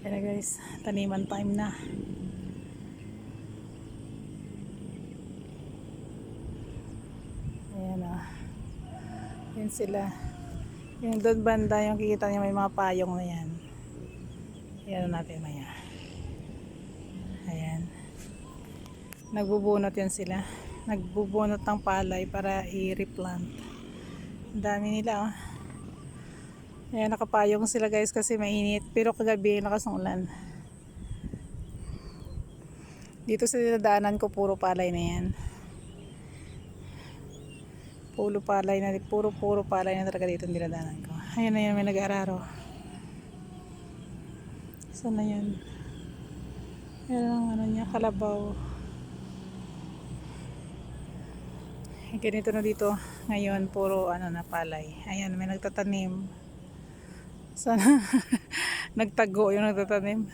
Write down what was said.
Yan na guys, taniman time na. Ayan o. Yan sila. Yung doon banda, yung kikita niyo may mga payong na yan. Ayan natin maya. Ayan. Nagbubunot yan sila. Nagbubunot ng palay para i-replant. Ang dami nila oh. Ayan, nakapayong sila guys kasi mainit. Pero kagabi lakas ng ulan. Dito sa dinadaanan ko puro palay na yan. Puro palay na talaga dito ang dinadaanan ko. Ayan na yan, may nag-aararo. Saan na yan? Ayan ang ano niya, kalabaw. Ganito na dito ngayon, puro ano na palay. Ayan, may nagtatanim. Sana nagtago yung nagtatanim.